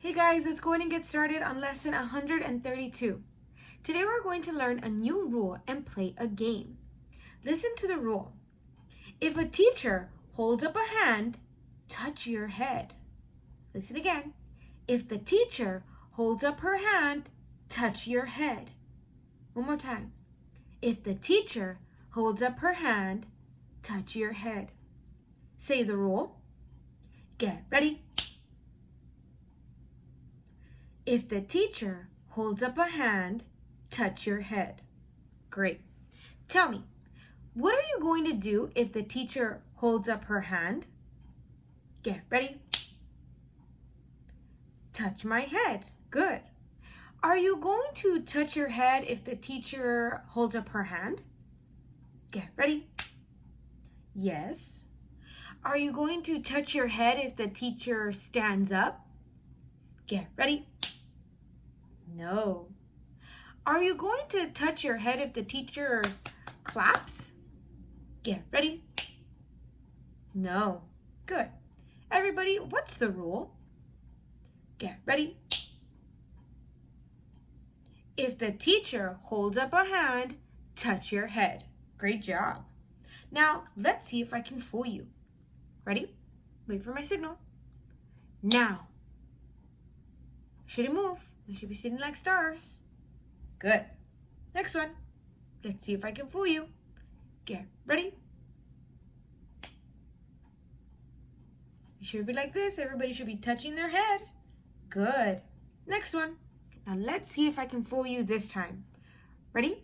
Hey guys, let's go ahead and get started on lesson 132. Today we're going to learn a new rule and play a game. Listen to the rule. If a teacher holds up a hand, touch your head. Listen again. If the teacher holds up her hand, touch your head. One more time. If the teacher holds up her hand, touch your head. Say the rule. Get ready. If the teacher holds up a hand, touch your head. Great. Tell me, what are you going to do if the teacher holds up her hand? Get ready. Touch my head. Good. Are you going to touch your head if the teacher holds up her hand? Get ready. Yes. Are you going to touch your head if the teacher stands up? Get ready. No. Are you going to touch your head if the teacher claps? Get ready. No. Good. Everybody, what's the rule? Get ready. If the teacher holds up a hand, touch your head. Great job. Now, let's see if I can fool you. Ready? Wait for my signal. Now. Shouldn't move. We should be sitting like stars. Good. Next one. Let's see if I can fool you. Get ready. You should be like this. Everybody should be touching their head. Good. Next one. Now let's see if I can fool you this time. Ready?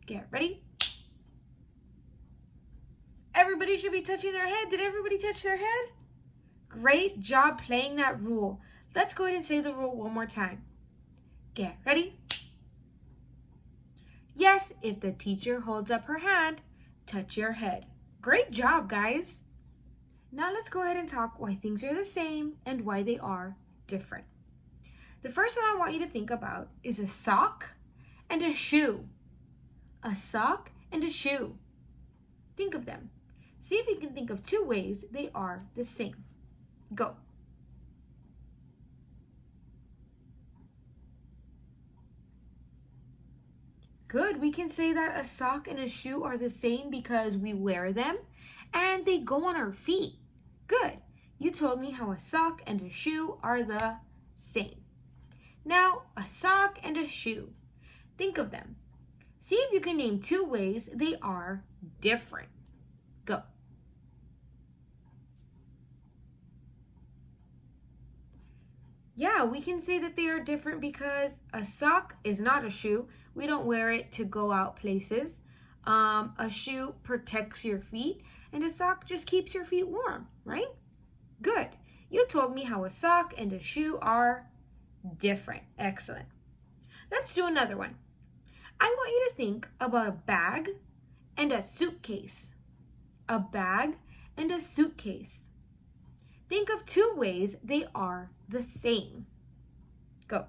Get ready. Everybody should be touching their head. Did everybody touch their head? Great job playing that rule. Let's go ahead and say the rule one more time. Get ready. Yes, if the teacher holds up her hand, touch your head. Great job, guys. Now let's go ahead and talk why things are the same and why they are different. The first one I want you to think about is a sock and a shoe. A sock and a shoe. Think of them. See if you can think of two ways they are the same. Go. Good. We can say that a sock and a shoe are the same because we wear them and they go on our feet. Good. You told me how a sock and a shoe are the same. Now, a sock and a shoe. Think of them. See if you can name two ways they are different. Go. Yeah, we can say that they are different because a sock is not a shoe. We don't wear it to go out places. A shoe protects your feet, and a sock just keeps your feet warm, right? Good. You told me how a sock and a shoe are different. Excellent. Let's do another one. I want you to think about a bag and a suitcase. A bag and a suitcase. Think of two ways they are the same. Go.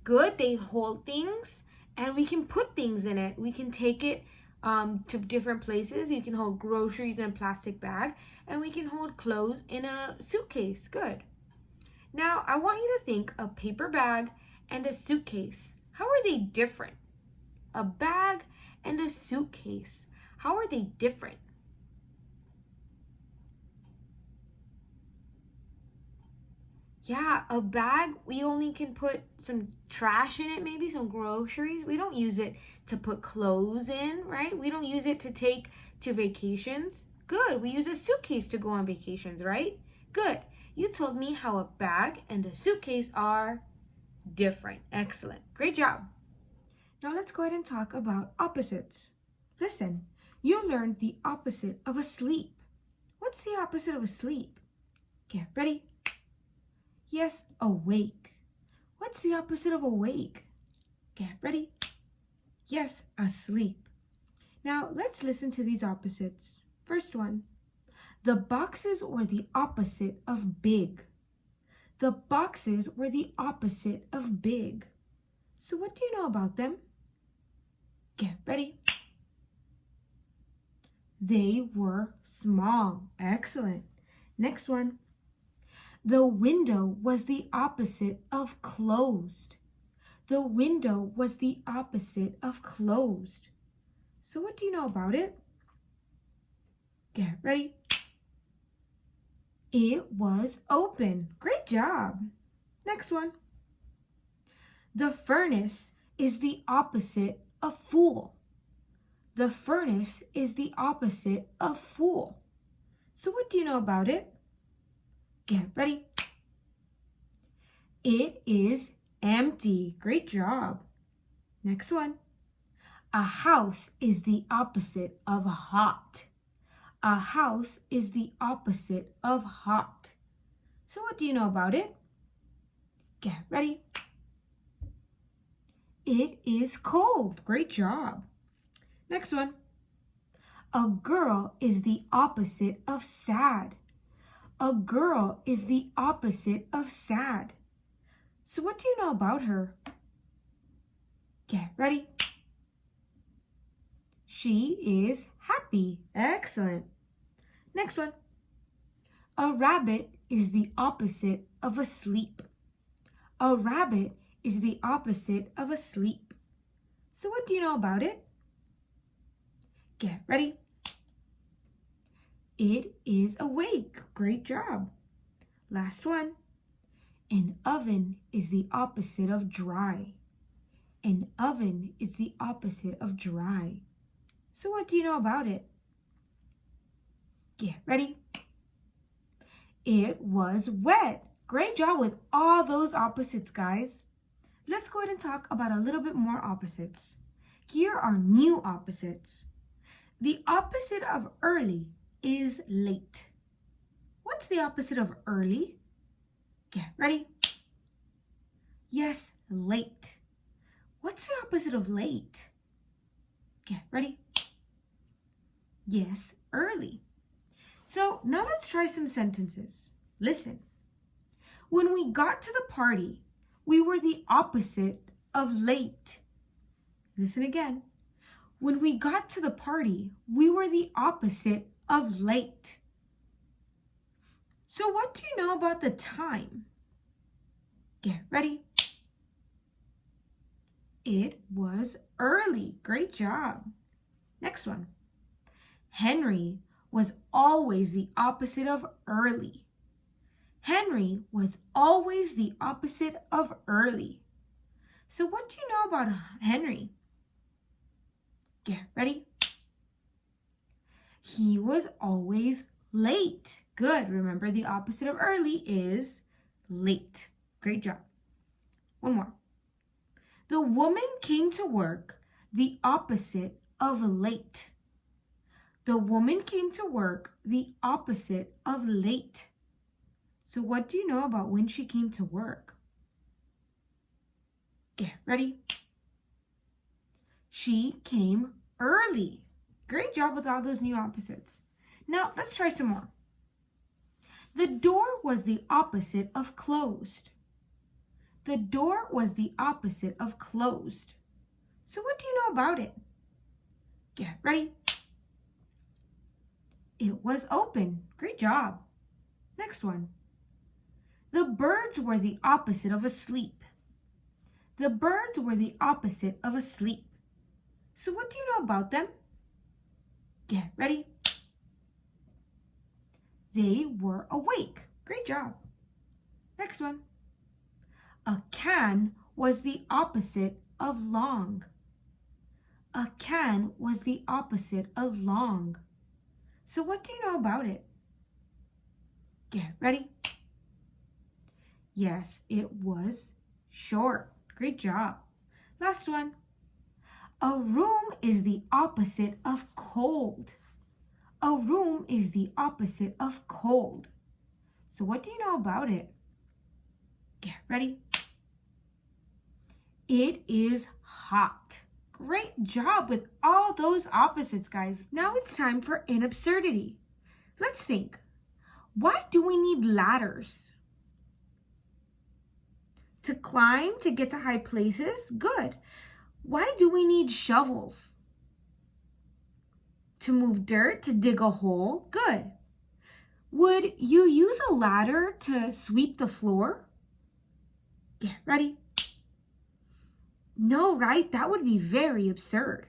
Good, they hold things and we can put things in it. We can take it to different places. You can hold groceries in a plastic bag and we can hold clothes in a suitcase. Good. Now, I want you to think a paper bag and a suitcase. How are they different? A bag and a suitcase. How are they different? Yeah, a bag, we only can put some trash in it, maybe some groceries. We don't use it to put clothes in, right? We don't use it to take to vacations. Good, we use a suitcase to go on vacations, right? Good, you told me how a bag and a suitcase are different. Excellent, great job. Now let's go ahead and talk about opposites. Listen, you learned the opposite of asleep. What's the opposite of asleep? Get ready. Yes, awake. What's the opposite of awake? Get ready. Yes, asleep. Now, let's listen to these opposites. First one. The boxes were the opposite of big. The boxes were the opposite of big. So what do you know about them? Get ready. They were small. Excellent. Next one. The window was the opposite of closed. The window was the opposite of closed. So what do you know about it? Get ready. It was open. Great job. Next one. The furnace is the opposite of fool. The furnace is the opposite of fool. So what do you know about it? Get ready. It is empty. Great job. Next one. A house is the opposite of hot. A house is the opposite of hot. So what do you know about it? Get ready. It is cold. Great job. Next one. A girl is the opposite of sad. A girl is the opposite of sad. So what do you know about her? Get ready. She is happy. Excellent. Next one. A rabbit is the opposite of asleep. A rabbit is the opposite of asleep. So what do you know about it? Get ready. It is awake. Great job. Last one. An oven is the opposite of dry. An oven is the opposite of dry. So what do you know about it? Get ready. It was wet. Great job with all those opposites, guys. Let's go ahead and talk about a little bit more opposites. Here are new opposites. The opposite of early is late. What's the opposite of early? Get ready. Yes, late. What's the opposite of late? Get ready. Yes, early. So now let's try some sentences. Listen. When we got to the party, we were the opposite of late. Listen again. When we got to the party, we were the opposite of late. So what do you know about the time? Get ready. It was early. Great job. Next one. Henry was always the opposite of early. Henry was always the opposite of early. So what do you know about Henry? Get ready. He was always late. Good. Remember, the opposite of early is late. Great job. One more. The woman came to work the opposite of late. The woman came to work the opposite of late. So what do you know about when she came to work? Get ready. She came early. Great job with all those new opposites. Now let's try some more. The door was the opposite of closed. The door was the opposite of closed. So what do you know about it? Get ready. It was open. Great job. Next one. The birds were the opposite of asleep. The birds were the opposite of asleep. So what do you know about them? Get ready. They were awake. Great job. Next one. A can was the opposite of long. A can was the opposite of long. So what do you know about it? Get ready. Yes, it was short. Great job. Last one. A room is the opposite of cold. A room is the opposite of cold. So what do you know about it? Get ready. It is hot. Great job with all those opposites, guys. Now it's time for an absurdity. Let's think. Why do we need ladders? To climb, to get to high places? Good. Why do we need shovels? To move dirt, to dig a hole. Good. Would you use a ladder to sweep the floor? Get ready. No, right? That would be very absurd.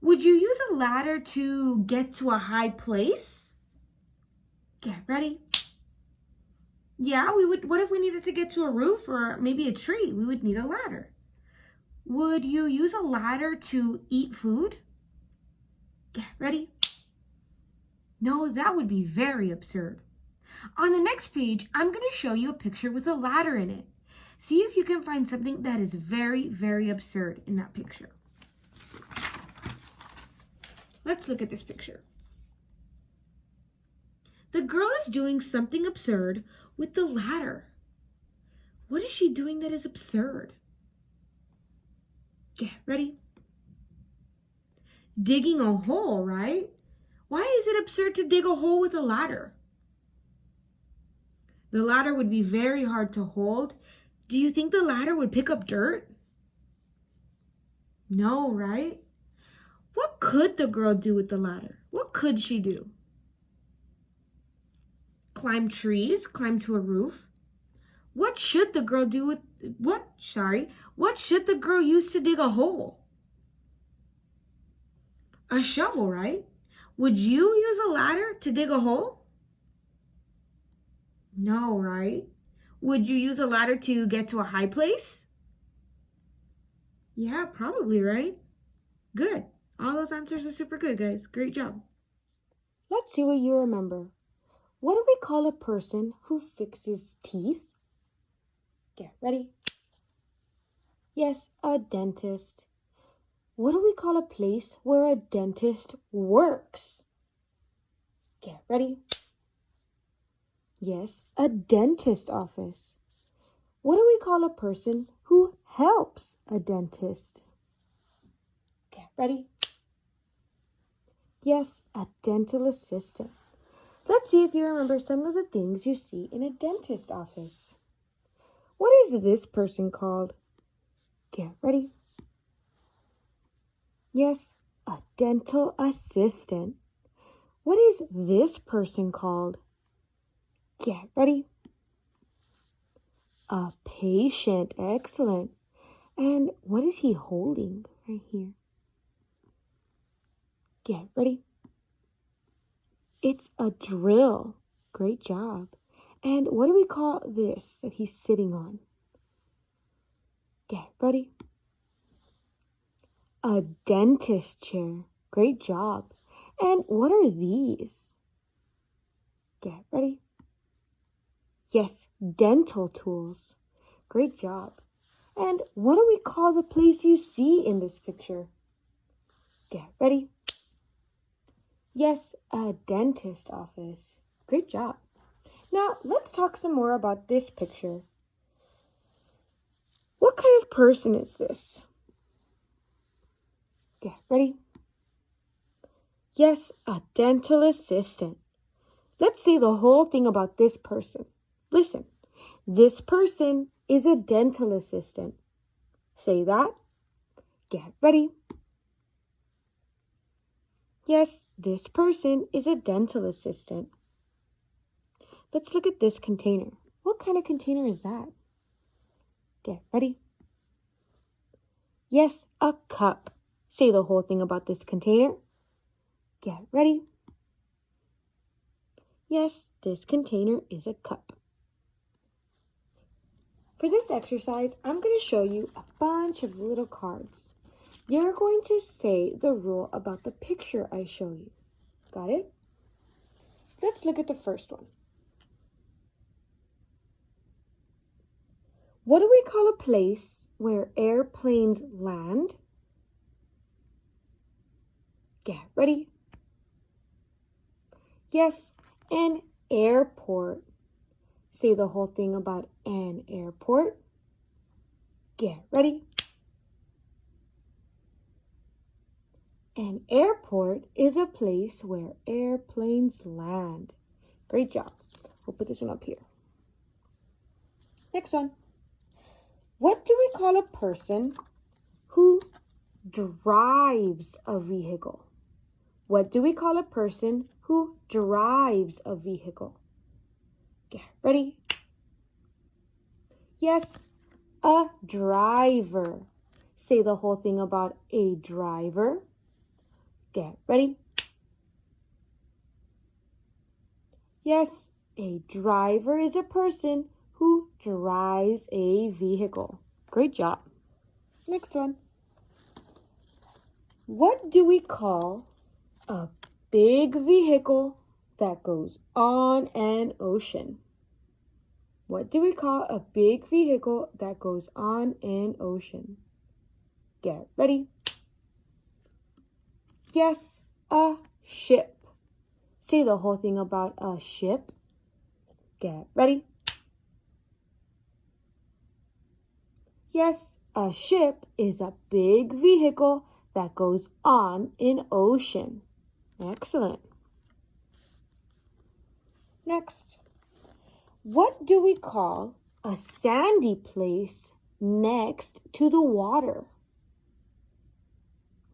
Would you use a ladder to get to a high place? Get ready. Yeah, we would. What if we needed to get to a roof or maybe a tree? We would need a ladder. Would you use a ladder to eat food? Get ready. No, that would be very absurd. On the next page, I'm going to show you a picture with a ladder in it. See if you can find something that is very, very absurd in that picture. Let's look at this picture. The girl is doing something absurd with the ladder. What is she doing that is absurd? Get ready. Digging a hole, right? Why is it absurd to dig a hole with a ladder? The ladder would be very hard to hold. Do you think the ladder would pick up dirt? No, right? What could the girl do with the ladder? What could she do? Climb trees, climb to a roof. What should the girl do with, what should the girl use to dig a hole? A shovel, right? Would you use a ladder to dig a hole? No, right? Would you use a ladder to get to a high place? Yeah, probably, right? Good. All those answers are super good, guys. Great job. Let's see what you remember. What do we call a person who fixes teeth? Get ready. Yes, a dentist. What do we call a place where a dentist works? Get ready. Yes, a dentist office. What do we call a person who helps a dentist? Get ready. Yes, a dental assistant. Let's see if you remember some of the things you see in a dentist office. What is this person called? Get ready. Yes, a dental assistant. What is this person called? Get ready. A patient. Excellent. And what is he holding right here? Get ready. It's a drill. Great job. And what do we call this that he's sitting on? Get ready. A dentist chair. Great job. And what are these? Get ready. Yes, dental tools. Great job. And what do we call the place you see in this picture? Get ready. Yes, a dentist office. Great job. Now, let's talk some more about this picture. What kind of person is this? Get ready. Yes, a dental assistant. Let's say the whole thing about this person. Listen, this person is a dental assistant. Say that. Get ready. Yes, this person is a dental assistant. Let's look at this container. What kind of container is that? Get ready. Yes, a cup. Say the whole thing about this container. Get ready. Yes, this container is a cup. For this exercise, I'm going to show you a bunch of little cards. You're going to say the rule about the picture I show you. Got it? Let's look at the first one. What do we call a place where airplanes land? Get ready. Yes, an airport. Say the whole thing about an airport. Get ready. An airport is a place where airplanes land. Great job. We'll put this one up here. Next one. What do we call a person who drives a vehicle? What do we call a person who drives a vehicle? Get ready? Yes, a driver. Say the whole thing about a driver. Get ready? Yes, a driver is a person who drives a vehicle. Great job. Next one. What do we call a big vehicle that goes on an ocean? What do we call a big vehicle that goes on an ocean? Get ready. Yes, a ship. Say the whole thing about a ship. Get ready. Yes, a ship is a big vehicle that goes on an ocean. Excellent. Next. What do we call a sandy place next to the water?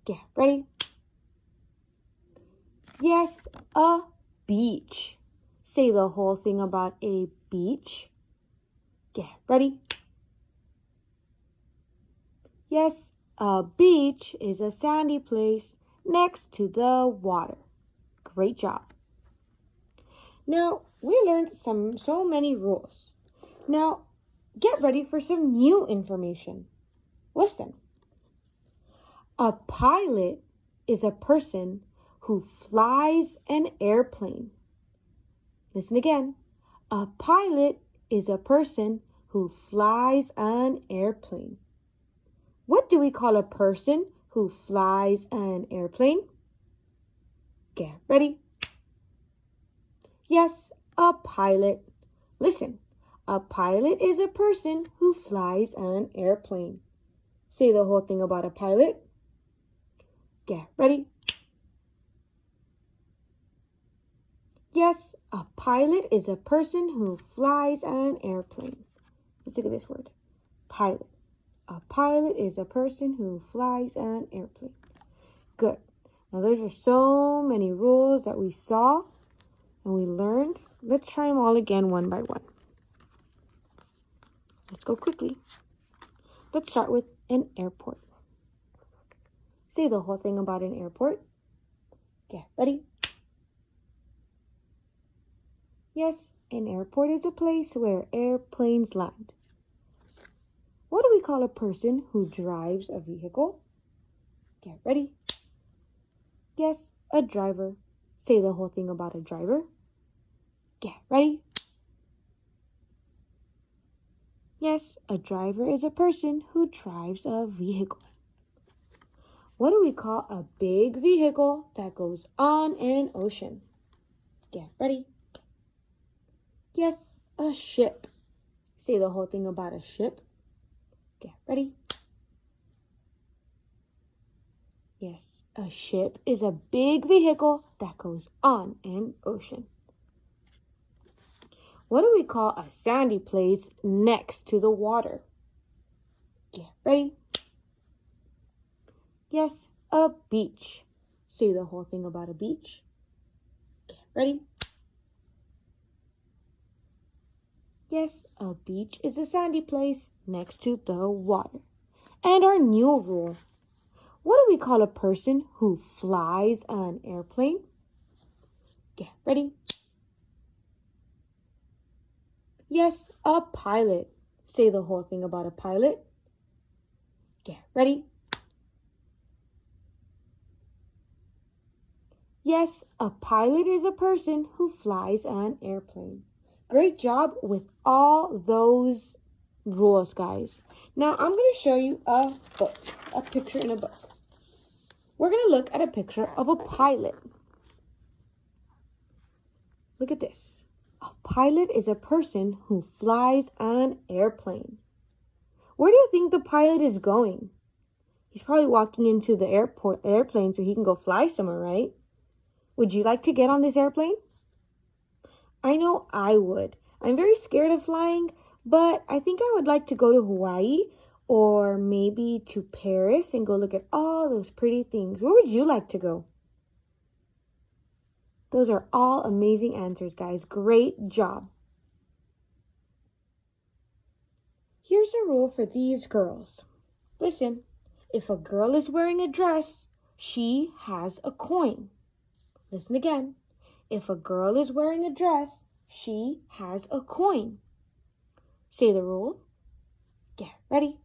Get ready. Yes, a beach. Say the whole thing about a beach. Get ready. Yes, a beach is a sandy place next to the water. Great job. Now, we learned so many rules. Now, get ready for some new information. Listen. A pilot is a person who flies an airplane. Listen again. A pilot is a person who flies an airplane. What do we call a person who flies an airplane? Get ready. Yes, a pilot. Listen, a pilot is a person who flies an airplane. Say the whole thing about a pilot. Get ready. Yes, a pilot is a person who flies an airplane. Let's look at this word. Pilot. A pilot is a person who flies an airplane. Good. Now, those are so many rules that we saw and we learned. Let's try them all again one by one. Let's go quickly. Let's start with an airport. Say the whole thing about an airport. Get ready. Yes, an airport is a place where airplanes land. What do we call a person who drives a vehicle? Get ready. Yes, a driver. Say the whole thing about a driver. Get ready. Yes, a driver is a person who drives a vehicle. What do we call a big vehicle that goes on an ocean? Get ready. Yes, a ship. Say the whole thing about a ship. Get ready. Yes, a ship is a big vehicle that goes on an ocean. What do we call a sandy place next to the water? Get ready. Yes, a beach. Say the whole thing about a beach. Get ready. Yes, a beach is a sandy place next to the water. And our new rule. What do we call a person who flies an airplane? Get ready. Yes, a pilot. Say the whole thing about a pilot. Get ready. Yes, a pilot is a person who flies an airplane. Great job with all those rules, guys. Now, I'm going to show you a book, a picture in a book. We're going to look at a picture of a pilot. Look at this. A pilot is a person who flies an airplane. Where do you think the pilot is going? He's probably walking into the airplane so he can go fly somewhere, right? Would you like to get on this airplane? I know I would. I'm very scared of flying, but I think I would like to go to Hawaii or maybe to Paris and go look at all those pretty things. Where would you like to go? Those are all amazing answers, guys. Great job. Here's a rule for these girls. Listen, if a girl is wearing a dress, she has a coin. Listen again. If a girl is wearing a dress, she has a coin. Say the rule. Get ready.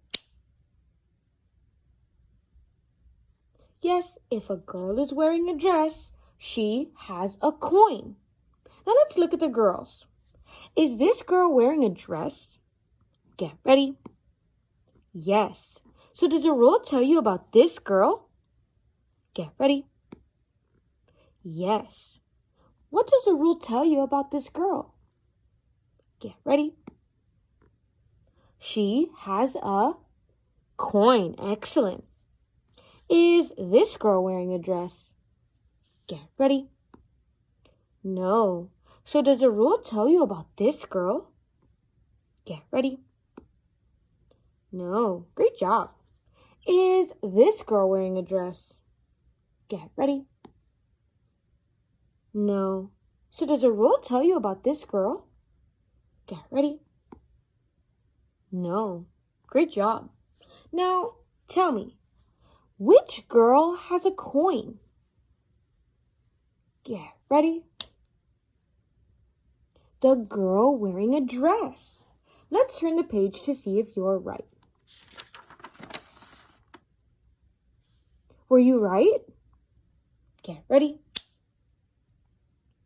Yes, if a girl is wearing a dress, she has a coin. Now let's look at the girls. Is this girl wearing a dress? Get ready. Yes. So does the rule tell you about this girl? Get ready. Yes. What does the rule tell you about this girl? Get ready. She has a coin. Excellent. Is this girl wearing a dress? Get ready. No. So does the rule tell you about this girl? Get ready. No. Great job. Is this girl wearing a dress? Get ready. No. So does the rule tell you about this girl? Get ready. No. Great job. Now, tell me, which girl has a coin? Get ready. The girl wearing a dress. Let's turn the page to see if you're right. Were you right? Get ready.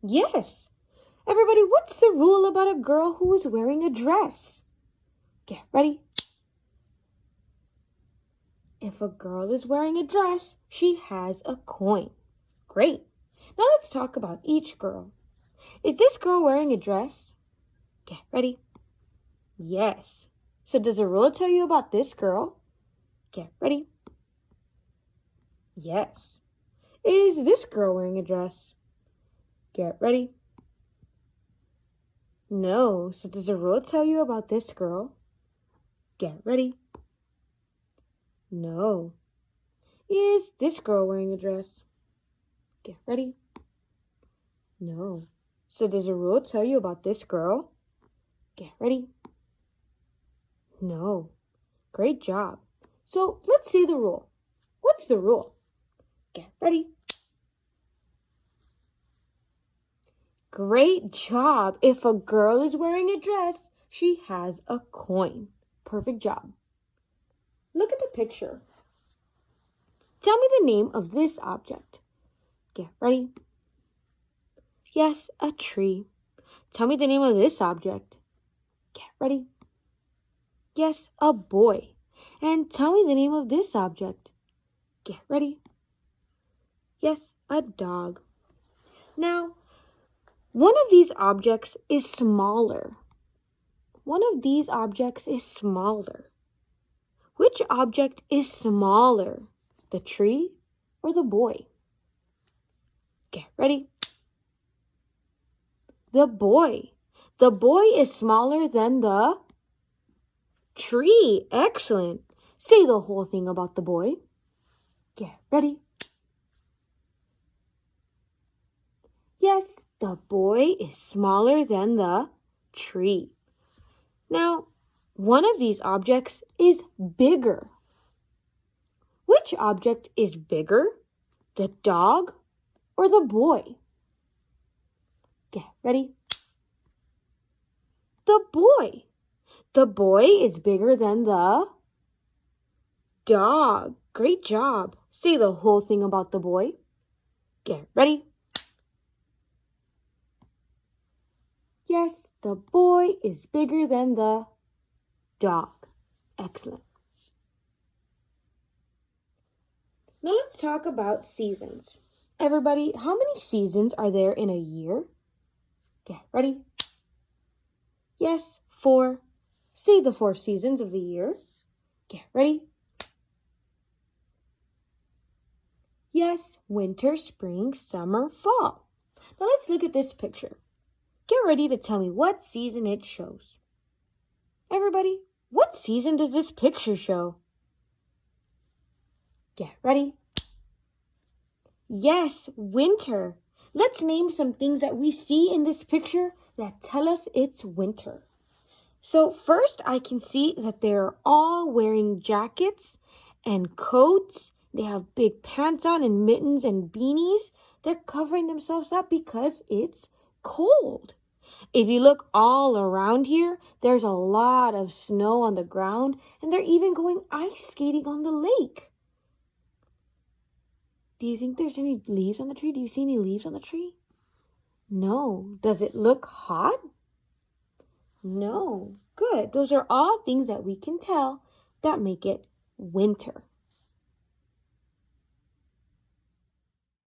Yes. Everybody, what's the rule about a girl who is wearing a dress? Get ready. If a girl is wearing a dress, she has a coin. Great. Now let's talk about each girl. Is this girl wearing a dress? Get ready. Yes. So does the rule tell you about this girl? Get ready. Yes. Is this girl wearing a dress? Get ready. No. So does the rule tell you about this girl? Get ready. No. Is this girl wearing a dress? Get ready. No. So does the rule tell you about this girl? Get ready. No. Great job. So let's see the rule. What's the rule? Get ready. Great job. If a girl is wearing a dress, she has a coin. Perfect job. Look at the picture. Tell me the name of this object. Get ready. Yes, a tree. Tell me the name of this object. Get ready. Yes, a boy. And tell me the name of this object. Get ready. Yes, a dog. Now, one of these objects is smaller. One of these objects is smaller. Which object is smaller, the tree or the boy? Get ready. The boy. The boy is smaller than the tree. Excellent. Say the whole thing about the boy. Get ready. Yes, the boy is smaller than the tree. Now, one of these objects is bigger. Which object is bigger, the dog or the boy? Get ready. The boy. The boy is bigger than the dog. Great job. Say the whole thing about the boy. Get ready. Yes, the boy is bigger than the dog. Excellent. Now let's talk about seasons. Everybody, how many seasons are there in a year? Get ready. Yes, 4. Say the 4 seasons of the year. Get ready. Yes, winter, spring, summer, fall. Now let's look at this picture. Get ready to tell me what season it shows. Everybody, what season does this picture show? Get ready. Yes, winter. Let's name some things that we see in this picture that tell us it's winter. So first I can see that they're all wearing jackets and coats. They have big pants on and mittens and beanies. They're covering themselves up because it's cold. If you look all around here, there's a lot of snow on the ground, and they're even going ice skating on the lake. Do you think there's any leaves on the tree? Do you see any leaves on the tree? No. Does it look hot? No. Good. Those are all things that we can tell that make it winter.